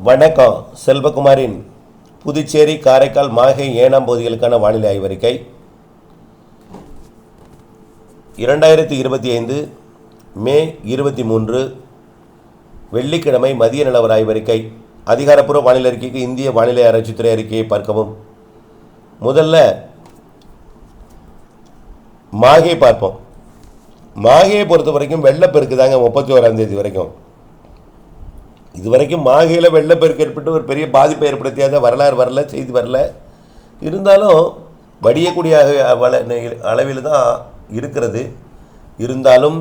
வணக்கம். செல்வகுமாரின் புதுச்சேரி, காரைக்கால், மாஹே, ஏனாம் பகுதிகளுக்கான வானிலை ஆய்வறிக்கை 2025 மே 23 வெள்ளிக்கிழமை மதிய நிலவர ஆய்வறிக்கை. அதிகாரப்பூர்வ வானிலை அறிக்கைக்கு இந்திய வானிலை ஆராய்ச்சித்துறை அறிக்கையை பார்க்கவும். முதல்ல மாஹே பார்ப்போம். மாஹேயை பொறுத்த வரைக்கும் வெள்ளப்பெருக்கு தாங்க 31ஆம் தேதி வரைக்கும். இதுவரைக்கும் மாஹேயில் வெள்ளப்பெருக்கு ஏற்பட்டு ஒரு பெரிய பாதிப்பை ஏற்படுத்தியாத வரலாறு வரல, செய்தி வரல. இருந்தாலும் வடியக்கூடிய அளவில் தான் இருக்கிறது. இருந்தாலும்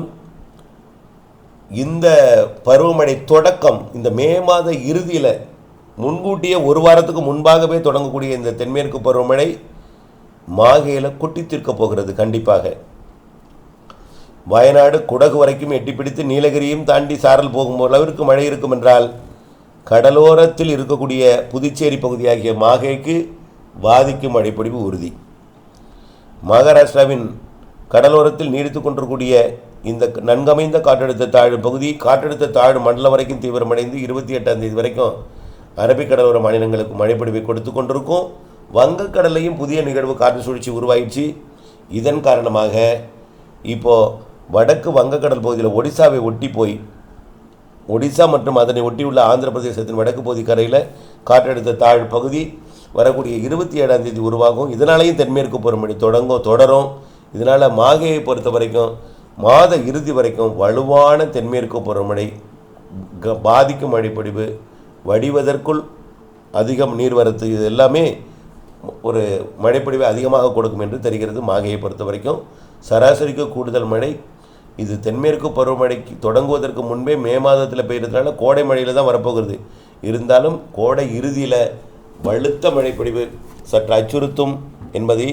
இந்த பருவமழை தொடக்கம் இந்த மே மாத இறுதியில் முன்கூட்டியே ஒரு வாரத்துக்கு முன்பாகவே தொடங்கக்கூடிய இந்த தென்மேற்கு பருவமழை மாஹேயில் கொட்டி தீர்க்கப் போகிறது. கண்டிப்பாக வயநாடு, குடகு வரைக்கும் எட்டி பிடித்து நீலகிரியும் தாண்டி சாரல் போகும் அளவிற்கு மழை இருக்கும் என்றால், கடலோரத்தில் இருக்கக்கூடிய புதுச்சேரி பகுதியாகிய மாஹேக்கு பாதிக்கும் மழைப்பொழிவு உறுதி. மகாராஷ்டிராவின் கடலோரத்தில் நீடித்து கொண்டிருக்கூடிய இந்த நன்கமைந்த காற்றழுத்த தாழ்வு பகுதி காற்றழுத்த தாழ்வு மண்டலம் வரைக்கும் தீவிரமடைந்து 28ஆம் தேதி வரைக்கும் அரபிக்கடலோர மாநிலங்களுக்கு மழைப்பொழிவை கொடுத்து கொண்டிருக்கும். வங்கக்கடலையும் புதிய நிகழ்வு காற்று சுழற்சி உருவாயிடுச்சு. இதன் காரணமாக இப்போது வடக்கு வங்கக்கடல் பகுதியில் ஒடிசாவை ஒட்டி போய் ஒடிசா மற்றும் அதனை ஒட்டியுள்ள ஆந்திர பிரதேசத்தின் வடக்கு பகுதி கரையில் காற்றழுத்த தாழ்வு பகுதி வரக்கூடிய 27ஆம் தேதி உருவாகும். இதனாலேயும் தென்மேற்கு பருவமழை தொடரும். இதனால் மாஹேயை பொறுத்த வரைக்கும் மாத இறுதி வரைக்கும் வலுவான தென்மேற்கு பருவமழை பாதிக்கும் மழைப்பொழிவு, வடிவதற்குள் அதிகம் நீர்வரத்து, இது எல்லாமே ஒரு மழைப்பொழிவை அதிகமாக கொடுக்கும் என்று தெரிகிறது. மாஹேயை பொறுத்த வரைக்கும் சராசரிக்கு கூடுதல் மழை. இது தென்மேற்கு பருவமழைக்கு தொடங்குவதற்கு முன்பே மே மாதத்தில் பெய்கிறதுனால கோடை மழையில் தான் வரப்போகிறது. இருந்தாலும் கோடை இறுதியில் வலுத்த மழைப்பொழிவு சற்று அச்சுறுத்தும் என்பதை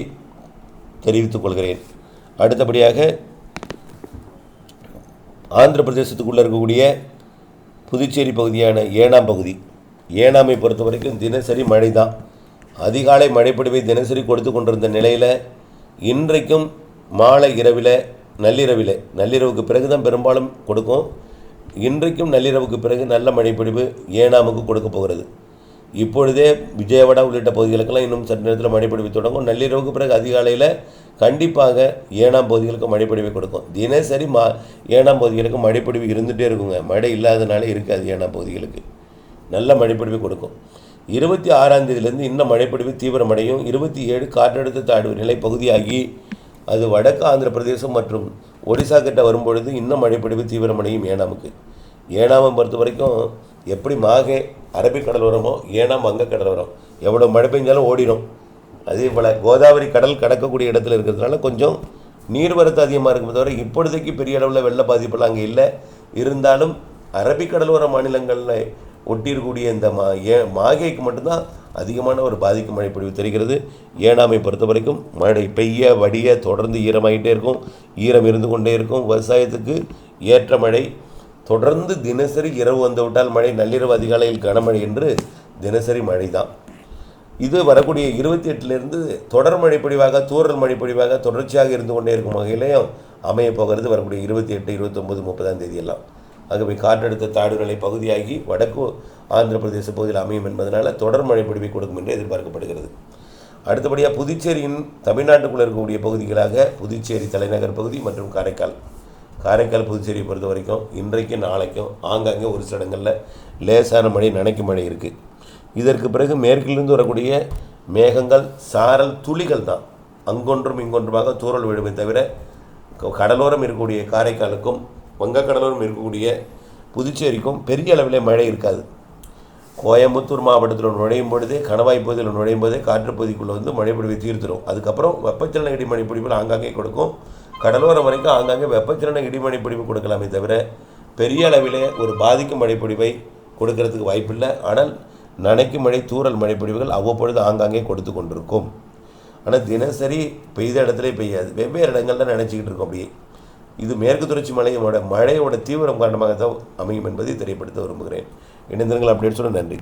தெரிவித்துக் கொள்கிறேன். அடுத்தபடியாக ஆந்திர பிரதேசத்துக்குள்ளே இருக்கக்கூடிய புதுச்சேரி பகுதியான ஏனாம் பகுதி, ஏனாமை பொறுத்த வரைக்கும் தினசரி மழை தான். அதிகாலை மழைப்பொழிவை தினசரி கொடுத்து கொண்டிருந்த நிலையில் இன்றைக்கும் மாலை இரவில் நள்ளிரவுக்கு பிறகு தான் பெரும்பாலும் கொடுக்கும். இன்றைக்கும் நள்ளிரவுக்கு பிறகு நல்ல மழைப்பொழிவு ஏனாமுக்கு கொடுக்க போகிறது. இப்பொழுதே விஜயவாடா உள்ளிட்ட பகுதிகளுக்கெல்லாம் இன்னும் சற்று நேரத்தில் மழைப்பொழிவு தொடங்கும். நள்ளிரவுக்கு பிறகு அதிகாலையில் கண்டிப்பாக ஏனாம் பகுதிகளுக்கு மழைப்பொழிவை கொடுக்கும். தினசரி ஏனாம் பகுதிகளுக்கு மழைப்பொழிவு இருந்துகிட்டே இருக்குங்க. மழை இல்லாதனால இருக்காது. ஏனாம் பகுதிகளுக்கு நல்ல மழைப்பொழிவை கொடுக்கும். 26ஆம் தேதியிலேருந்து இன்னும் மழைப்பொழிவு தீவிரமடையும். 27 காற்றழுத்த தாழ்வு நிலை பகுதியாகி அது வடக்கு ஆந்திர பிரதேசம் மற்றும் ஒடிசா கிட்ட வரும்பொழுது இன்னும் மழைப்பொழிவு தீவிரமடையும். ஏனாமை பொறுத்த வரைக்கும் எப்படி மாஹே அரபிக்கடலோரமோ ஏனாம் வங்கக்கடலோரம் எவ்வளோ மழை பெஞ்சாலும் ஓடிடும். அதே போல் கோதாவரி கடல் கடக்கக்கூடிய இடத்துல இருக்கிறதுனால கொஞ்சம் நீர்வரத்து அதிகமாக இருக்கும். தவிர இப்பொழுதைக்கு பெரிய அளவில் வெள்ள பாதிப்பெல்லாம் அங்கே இல்லை. இருந்தாலும் அரபிக்கடலோர மாநிலங்களில் ஒட்டியிருக்கக்கூடிய இந்த மாஹேக்கு மட்டும்தான் அதிகமான ஒரு பாதிக்கும் மழைப்பொழிவு தெரிகிறது. ஏனாமை பொறுத்த வரைக்கும் மழை பெய்ய வடிய தொடர்ந்து ஈரமாகிட்டே இருக்கும். ஈரம் இருந்து கொண்டே இருக்கும். விவசாயத்துக்கு ஏற்ற மழை தொடர்ந்து தினசரி இரவு வந்துவிட்டால் மழை, நள்ளிரவு அதிகாலையில் கனமழை என்று தினசரி மழை தான். இது வரக்கூடிய 28லேருந்து தொடர் மழைப்பொழிவாக தூறல் மழைப்பொழிவாக தொடர்ச்சியாக இருந்து கொண்டே இருக்கும் வகையிலையும் அமையப் போகிறது வரக்கூடிய 28, 29, 30ஆம் தேதியெல்லாம். ஆகவே காற்றழுத்த தாழ்வு நிலை பகுதியாகி வடக்கு ஆந்திர பிரதேச பகுதியில் அமையும் என்பதனால் தொடர் மழைப்பொழிவை கொடுக்கும் என்று எதிர்பார்க்கப்படுகிறது. அடுத்தபடியாக புதுச்சேரியின் தமிழ்நாட்டுக்குள்ளே இருக்கக்கூடிய பகுதிகளாக புதுச்சேரி தலைநகர் பகுதி மற்றும் காரைக்கால் புதுச்சேரியை பொறுத்த வரைக்கும் இன்றைக்கும் நாளைக்கும் ஆங்காங்கே ஒரு சில இடங்களில் லேசான மழை, நனைக்கும் மழை இருக்குது. இதற்கு பிறகு மேற்கிலிருந்து வரக்கூடிய மேகங்கள் சாரல் துளிகள் தான். அங்கொன்றும் இங்கொன்றுமாக தூறல் விழுமை தவிர கடலோரம் இருக்கக்கூடிய காரைக்காலுக்கும் வங்கக்கடலோரம் இருக்கக்கூடிய புதுச்சேரிக்கும் பெரிய அளவில் மழை இருக்காது. கோயம்புத்தூர் மாவட்டத்தில் நுழையும் பொழுதே, கணவாய் பகுதியில் நுழையும் போதே காற்றுப்பகுதிக்குள்ளே வந்து மழைப்பொழிவை தீர்த்துடும். அதுக்கப்புறம் வெப்பச்சலன இடிமழை பொழிவுகள் ஆங்காங்கே கொடுக்கும். கடலோரம் வரைக்கும் ஆங்காங்கே வெப்பச்சலன இடிமழை பொழிவு கொடுக்கலாமே தவிர பெரிய அளவில் ஒரு பாதிக்கும் மழைப்பொழிவை கொடுக்கறதுக்கு வாய்ப்பில்லை. ஆனால் நனைக்கும் மழை, தூறல் மழைப்பொழிவுகள் அவ்வப்பொழுது ஆங்காங்கே கொடுத்து கொண்டிருக்கும். ஆனால் தினசரி பெய்த இடத்துல பெய்யாது, வெவ்வேறு இடங்களில் நினச்சிக்கிட்டு இருக்கும். அப்படியே இது மேற்கு தொடர்ச்சி மழையோட தீவிரம் காரணமாக தான் அமையும் என்பதை தெரியப்படுத்த விரும்புகிறேன். இணைந்திருங்கள். அப்படின்னு சொல்ல நன்றி.